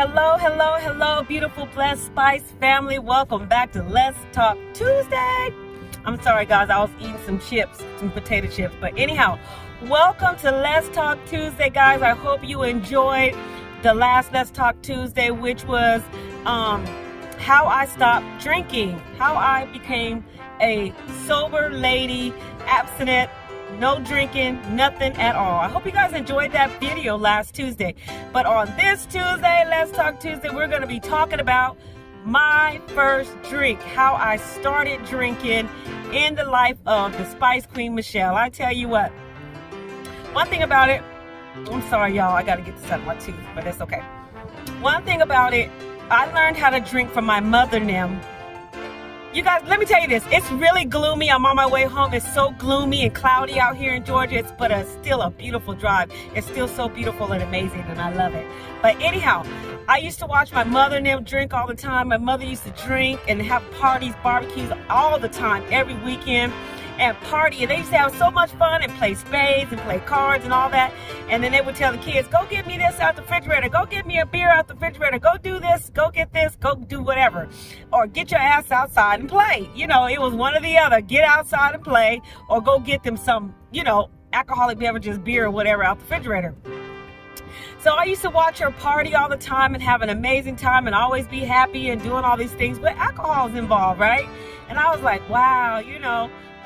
Hello, hello, hello, beautiful Blessed Spice family. Welcome back to Let's Talk Tuesday. I'm sorry, guys, I was eating some chips, some potato chips. But anyhow, welcome to Let's Talk Tuesday, guys. I hope you enjoyed the last Let's Talk Tuesday, which was how I stopped drinking, how I became a sober lady, abstinent, no drinking, nothing at all. I hope you guys enjoyed that video last Tuesday. But on this Tuesday, Let's Talk Tuesday, we're going to be talking about my first drink, how I started drinking in the life of the Spice Queen Michelle. I tell you what, one thing about it, I'm sorry, y'all, I got to get this out of my tooth, but that's okay. One thing about it, I learned how to drink from my mother now. You guys, let me tell you this. It's really gloomy. I'm on my way home. It's so gloomy and cloudy out here in Georgia. But it's still a beautiful drive. It's still so beautiful and amazing, and I love it. But anyhow, I used to watch my mother and them drink all the time. My mother used to drink and have parties, barbecues all the time, every weekend, and party. And they used to have so much fun and play spades and play cards and all that. And then they would tell the kids, go get me this out the refrigerator. Go get me a beer out the refrigerator. Go do this. Go get this. Go do whatever. Or get your ass outside and play. You know, it was one or the other. Get outside and play, or go get them some, alcoholic beverages, beer or whatever out the refrigerator. So I used to watch her party all the time and have an amazing time and always be happy and doing all these things. But alcohol is involved, right? And I was like, wow,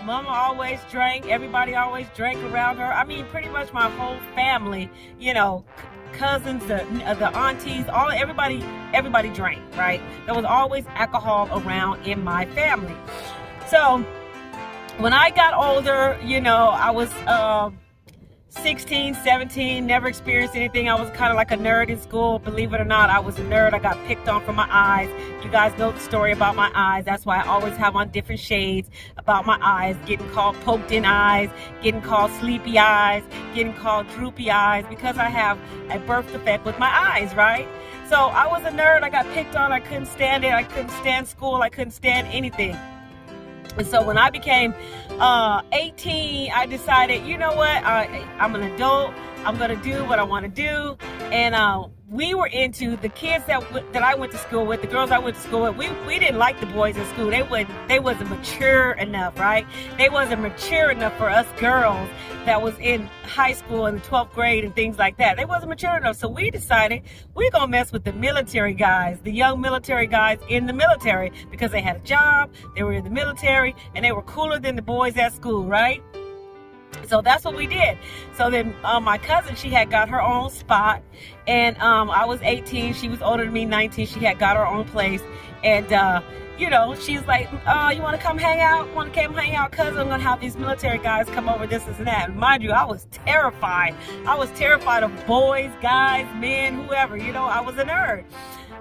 Mama always drank. Everybody always drank around her. I mean, pretty much my whole family, cousins, the aunties, everybody drank, right? There was always alcohol around in my family. So when I got older, I was 16, 17, never experienced anything. I was kind of like a nerd in school. Believe it or not, I was a nerd. I got picked on for my eyes. You guys know the story about my eyes. That's why I always have on different shades about my eyes. Getting called poked in eyes, getting called sleepy eyes, getting called droopy eyes, because I have a birth defect with my eyes, right? So I was a nerd. I got picked on. I couldn't stand it. I couldn't stand school. I couldn't stand anything. And so when I became 18, I decided, you know what, I'm an adult. I'm going to do what I want to do. And we were into the kids that I went to school with, the girls I went to school with. We didn't like the boys in school. They wasn't mature enough, right? They wasn't mature enough for us girls that was in high school in the 12th grade and things like that. They wasn't mature enough. So we decided we're going to mess with the military guys, the young military guys in the military, because they had a job, they were in the military, and they were cooler than the boys at school, right? So that's what we did. So then my cousin, she had got her own spot, and I was 18. She was older than me, 19. She had got her own place, and she's like, you want to come hang out? Want to come hang out, cousin? I'm going to have these military guys come over, this and that. And mind you, I was terrified. I was terrified of boys, guys, men, whoever. I was a nerd.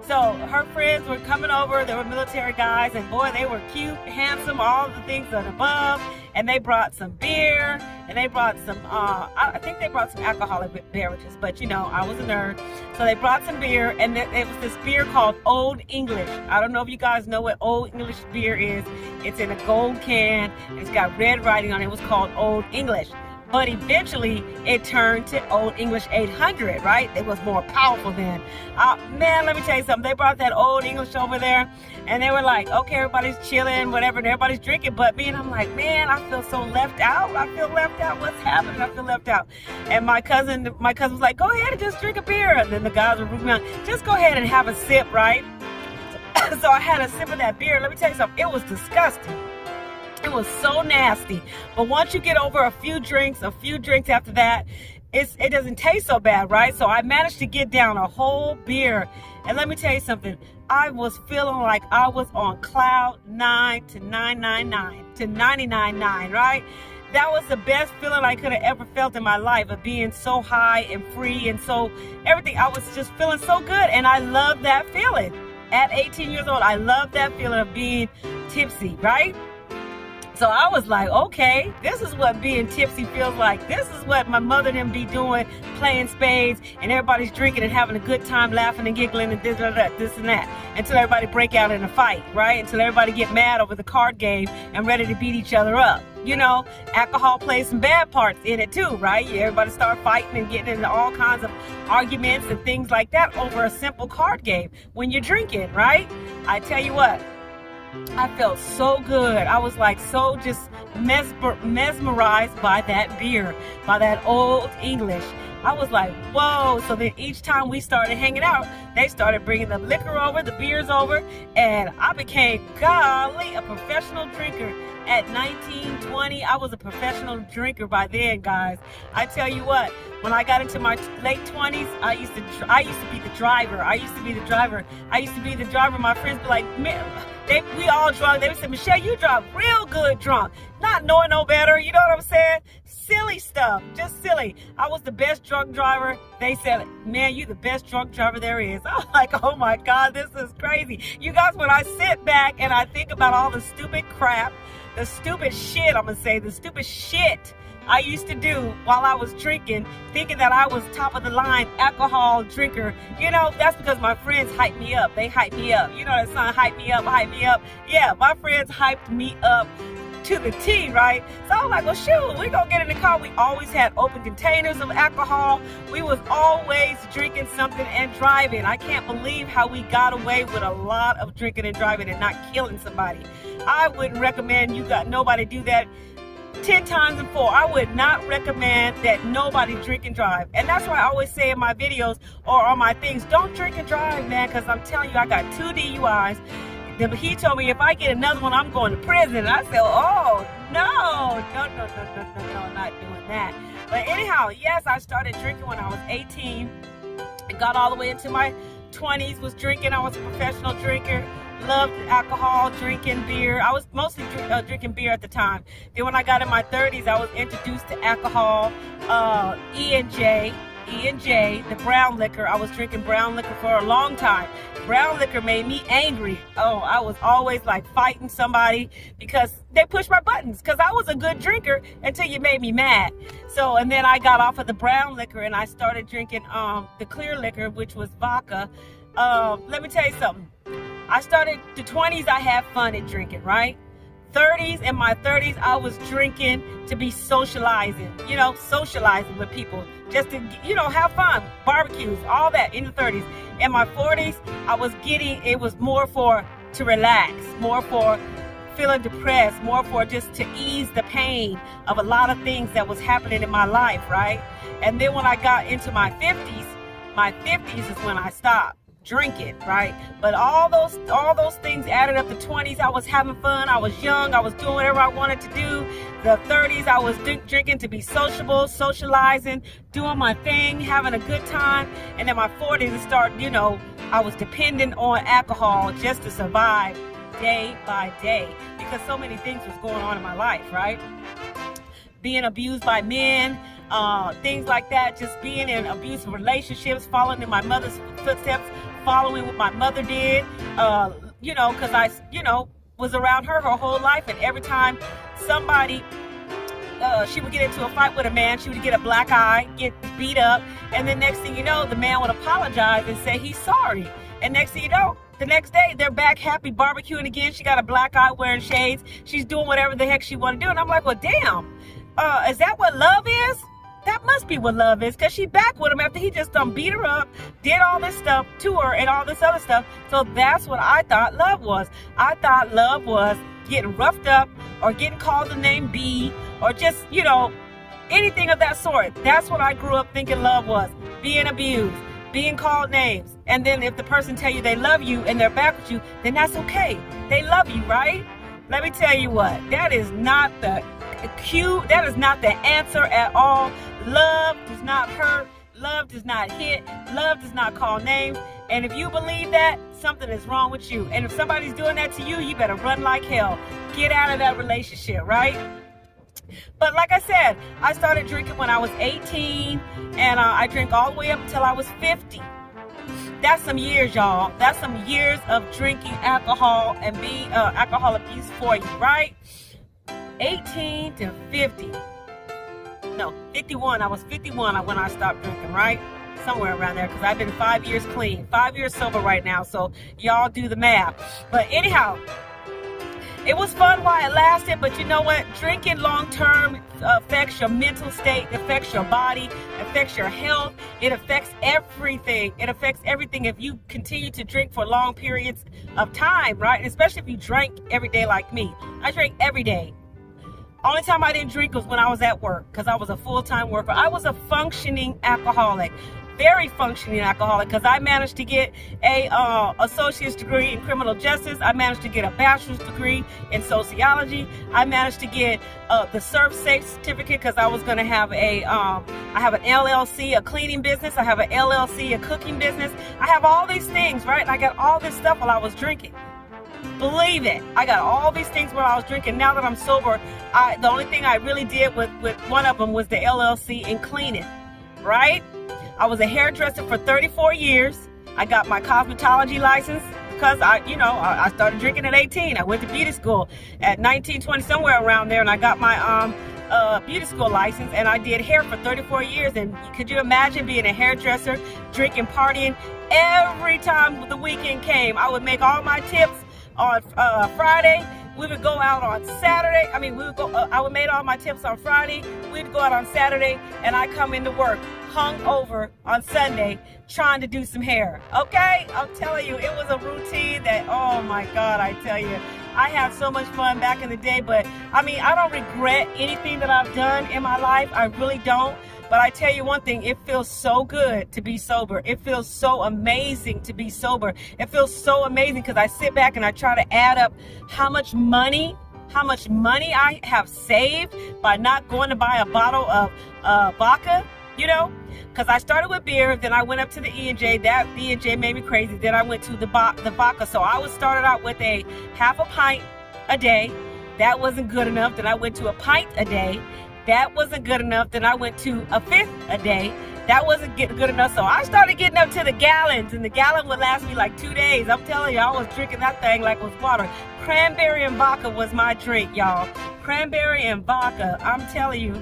So her friends were coming over. They were military guys, and boy, they were cute, handsome, all the things and above. And they brought some beer, and they brought some, I think they brought some alcoholic beverages, but I was a nerd. So they brought some beer, and it was this beer called Old English. I don't know if you guys know what Old English beer is. It's in a gold can. It's got red writing on it. It was called Old English. But eventually, it turned to Old English 800, right? It was more powerful then. Man, let me tell you something. They brought that Old English over there, and they were like, okay, everybody's chilling, whatever, and everybody's drinking but me. And I'm like, man, I feel so left out. I feel left out. What's happening? I feel left out. And my cousin was like, go ahead and just drink a beer. And then the guys were rooting me on, just go ahead and have a sip, right? So I had a sip of that beer. Let me tell you something. It was disgusting. It was so nasty. But once you get over a few drinks after that, it doesn't taste so bad, right? So I managed to get down a whole beer. And let me tell you something. I was feeling like I was on cloud 9 to 999 to 999, right? That was the best feeling I could have ever felt in my life, of being so high and free and so everything. I was just feeling so good, and I love that feeling. At 18 years old, I love that feeling of being tipsy, right? So I was like, okay, this is what being tipsy feels like. This is what my mother and them be doing, playing spades, and everybody's drinking and having a good time, laughing and giggling and this and that, until everybody break out in a fight, right? Until everybody get mad over the card game and ready to beat each other up. You know, alcohol plays some bad parts in it too, right? Everybody start fighting and getting into all kinds of arguments and things like that over a simple card game when you're drinking, right? I tell you what, I felt so good. I was like so just mesmerized by that beer, by that old English. I was like, whoa. So then each time we started hanging out, they started bringing the liquor over, the beers over, and I became, golly, a professional drinker. At 19, 20, I was a professional drinker by then, guys. I tell you what, when I got into my late 20s, I used to be the driver. I used to be the driver. My friends be like, man, we all drunk. They would say, Michelle, you drive real good drunk. Not knowing no better, you know what I'm saying? Silly stuff, just silly. I was the best drunk driver. They said, man, you the best drunk driver there is. I'm like, oh my God, this is crazy. You guys, when I sit back and I think about all the stupid crap, the stupid shit I used to do while I was drinking, thinking that I was top of the line alcohol drinker. You know, that's because my friends hyped me up. They hyped me up. You know that song, hype me up, hype me up. Yeah, my friends hyped me up to the T, right? So I was like, well, shoot, we gonna get in the car. We always had open containers of alcohol. We was always drinking something and driving. I can't believe how we got away with a lot of drinking and driving and not killing somebody. I wouldn't recommend nobody do that 10 times and 4. I would not recommend that nobody drink and drive. And that's why I always say in my videos or on my things, don't drink and drive, man, because I'm telling you, I got 2 DUIs. He told me if I get another one, I'm going to prison. And I said, oh, no, I'm not doing that. But anyhow, yes, I started drinking when I was 18 and got all the way into my 20s, was drinking. I was a professional drinker, loved alcohol, drinking beer. I was mostly drinking beer at the time. Then when I got in my 30s, I was introduced to alcohol, E&J, the brown liquor. I was drinking brown liquor for a long time. Brown liquor made me angry. Oh, I was always like fighting somebody because they pushed my buttons, because I was a good drinker until you made me mad. So, and then I got off of the brown liquor and I started drinking the clear liquor, which was vodka. Let me tell you something. I started the 20s, I had fun at drinking, right? 30s, in my 30s, I was drinking to be socializing with people, just to, have fun, barbecues, all that in the 30s. In my 40s, it was more to relax, more for feeling depressed, more for just to ease the pain of a lot of things that was happening in my life, right? And then when I got into my 50s is when I stopped drinking, right? But all those things added up to 20s. I was having fun. I was young. I was doing whatever I wanted to do. The 30s, I was drinking to be sociable, socializing, doing my thing, having a good time. And then my 40s, it started, I was dependent on alcohol just to survive day by day, because so many things was going on in my life, right? Being abused by men, things like that, just being in abusive relationships, following in my mother's footsteps, following what my mother did, because I, was around her whole life, and every time somebody, she would get into a fight with a man, she would get a black eye, get beat up, and then next thing you know, the man would apologize and say he's sorry, and next thing you know, the next day, they're back happy barbecuing again. She got a black eye, wearing shades, she's doing whatever the heck she want to do, and I'm like, well, damn, is that what love is? That must be what love is, because she back with him after he just beat her up, did all this stuff to her and all this other stuff. So that's what I thought love was. I thought love was getting roughed up or getting called the name B or just, anything of that sort. That's what I grew up thinking love was. Being abused, being called names. And then if the person tell you they love you and they're back with you, then that's okay. They love you, right? Let me tell you what, that is not the cue. That is not the answer at all. Love does not hurt. Love does not hit. Love does not call names. And if you believe that, something is wrong with you. And if somebody's doing that to you, you better run like hell. Get out of that relationship, right? But like I said, I started drinking when I was 18, and I drank all the way up until I was 50. That's some years, y'all. That's some years of drinking alcohol and being alcohol abuse for you, right? 18 to 50. No, 51. I was 51 when I stopped drinking, right? Somewhere around there, because I've been 5 years clean, 5 years sober right now. So y'all do the math. But anyhow, it was fun while it lasted, but you know what? Drinking long-term affects your mental state, affects your body, affects your health. It affects everything. It affects everything if you continue to drink for long periods of time, right? Especially if you drank every day like me. I drank every day. Only time I didn't drink was when I was at work, because I was a full-time worker. I was a functioning alcoholic. Very functioning alcoholic, because I managed to get a associate's degree in criminal justice. I managed to get a bachelor's degree in sociology. I managed to get the Serve Safe certificate, because I was going to have I have an LLC, a cleaning business. I have an LLC, a cooking business. I have all these things, right? I got all this stuff while I was drinking. Believe it, I got all these things while I was drinking. Now that I'm sober, the only thing I really did with one of them was the LLC in cleaning, right? I was a hairdresser for 34 years. I got my cosmetology license because I started drinking at 18. I went to beauty school at 19, 20, somewhere around there, and I got my beauty school license, and I did hair for 34 years. And could you imagine being a hairdresser, drinking, partying? Every time the weekend came, I would make all my tips on Friday. We would go out on Saturday. I would make all my tips on Friday. We'd go out on Saturday, and I come into work hung over on Sunday trying to do some hair. Okay? I'm telling you, it was a routine that, oh my God, I tell you, I had so much fun back in the day. But I don't regret anything that I've done in my life. I really don't. But I tell you one thing, it feels so good to be sober. It feels so amazing to be sober. It feels so amazing because I sit back and I try to add up how much money I have saved by not going to buy a bottle of vodka, because I started with beer, then I went up to the E&J. That E&J made me crazy. Then I went to the vodka. So I started out with a half a pint a day. That wasn't good enough. Then I went to a pint a day. That wasn't good enough. Then I went to a fifth a day. That wasn't good enough. So I started getting up to the gallons, and the gallon would last me like 2 days. I'm telling you, I was drinking that thing like it was water. Cranberry and vodka was my drink, y'all. Cranberry and vodka, I'm telling you.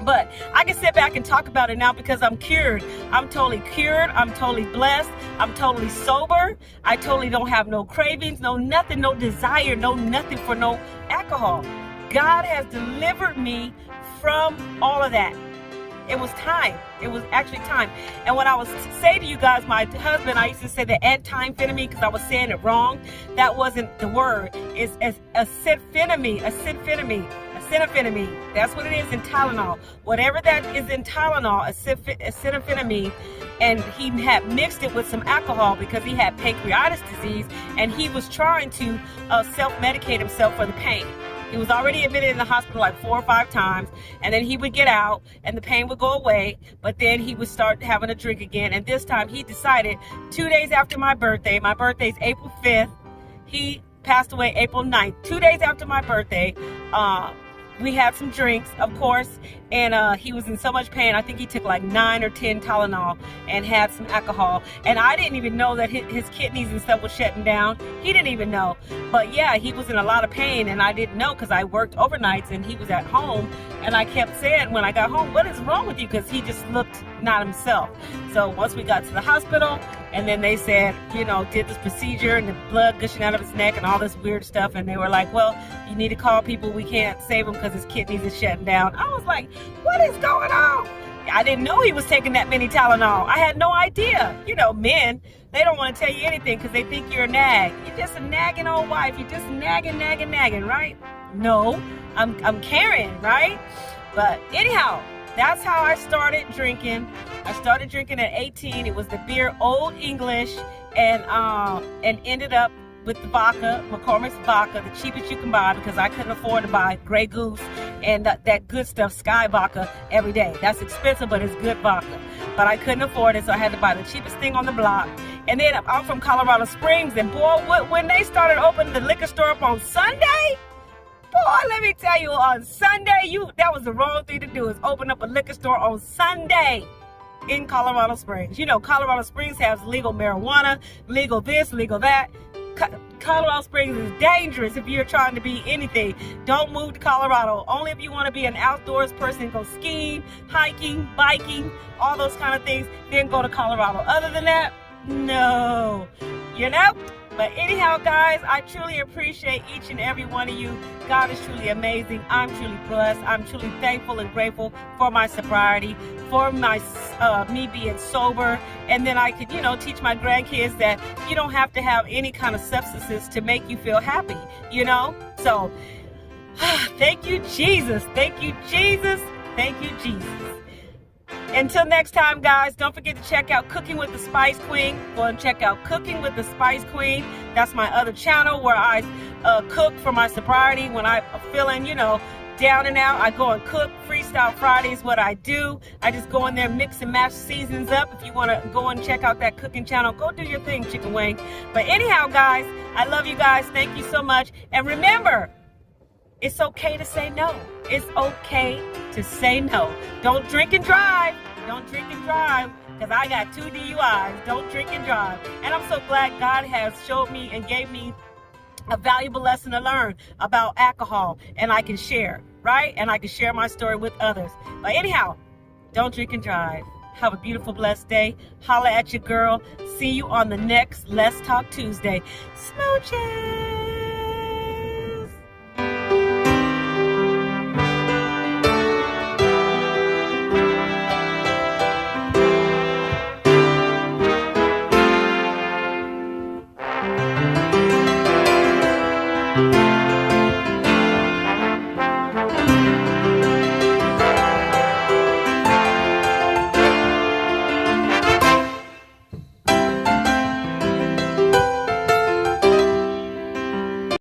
But I can sit back and talk about it now because I'm cured. I'm totally cured. I'm totally blessed. I'm totally sober. I totally don't have no cravings, no nothing, no desire, no nothing for no alcohol. God has delivered me from all of that. It was time. It was actually time. And when I was saying to you guys, my husband, I used to say the anti-amphetamine because I was saying it wrong. That wasn't the word. It's acetylphenamine. That's what it is in Tylenol. Whatever that is in Tylenol, acetylphenamine. And he had mixed it with some alcohol because he had pancreatic disease, and he was trying to self-medicate himself for the pain. He was already admitted in the hospital like 4 or 5 times, and then he would get out and the pain would go away, but then he would start having a drink again. And this time he decided 2 days after my birthday's April 5th, he passed away April 9th. 2 days after my birthday, we had some drinks, of course, and he was in so much pain. I think he took like 9 or 10 Tylenol and had some alcohol. And I didn't even know that his kidneys and stuff was shutting down. He didn't even know. But yeah, he was in a lot of pain, and I didn't know because I worked overnights and he was at home. And I kept saying when I got home, what is wrong with you? Because he just looked not himself. So once we got to the hospital, and then they said, did this procedure and the blood gushing out of his neck and all this weird stuff. And they were like, well, you need to call people. We can't save him because his kidneys is shutting down. I was like, what is going on? I didn't know he was taking that many Tylenol. I had no idea. Men, they don't want to tell you anything because they think you're a nag. You're just a nagging old wife. You're just nagging, right? No, I'm caring, right? But anyhow, that's how I started drinking. I started drinking at 18. It was the beer Old English, and ended up with the vodka, McCormick's vodka, the cheapest you can buy because I couldn't afford to buy Grey Goose and that good stuff, Sky vodka, every day. That's expensive, but it's good vodka. But I couldn't afford it, so I had to buy the cheapest thing on the block. And then I'm from Colorado Springs, and boy, when they started opening the liquor store up on Sunday, boy, let me tell you, on Sunday, that was the wrong thing to do, is open up a liquor store on Sunday in Colorado Springs. Colorado Springs has legal marijuana, legal this, legal that. Colorado Springs is dangerous if you're trying to be anything. Don't move to Colorado. Only if you want to be an outdoors person, go skiing, hiking, biking, all those kind of things, then go to Colorado. Other than that, no. You know? But anyhow, guys, I truly appreciate each and every one of you. God is truly amazing. I'm truly blessed. I'm truly thankful and grateful for my sobriety, for my me being sober, and then I could, teach my grandkids that you don't have to have any kind of substances to make you feel happy, So, thank you, Jesus. Thank you, Jesus. Thank you, Jesus. Until next time, guys, don't forget to check out Cooking with the Spice Queen. Go and check out Cooking with the Spice Queen. That's my other channel where I cook for my sobriety. When I'm feeling, down and out, I go and cook. Freestyle Friday is what I do. I just go in there, mix and match seasons up. If you want to go and check out that cooking channel, go do your thing, Chicken Wing. But anyhow, guys, I love you guys. Thank you so much. And remember, it's okay to say no. It's okay to say no. Don't drink and drive. Don't drink and drive, because I got 2 DUIs. Don't drink and drive. And I'm so glad God has showed me and gave me a valuable lesson to learn about alcohol, and I can share, right? And I can share my story with others. But anyhow, don't drink and drive. Have a beautiful, blessed day. Holla at your girl. See you on the next Let's Talk Tuesday. Smooches.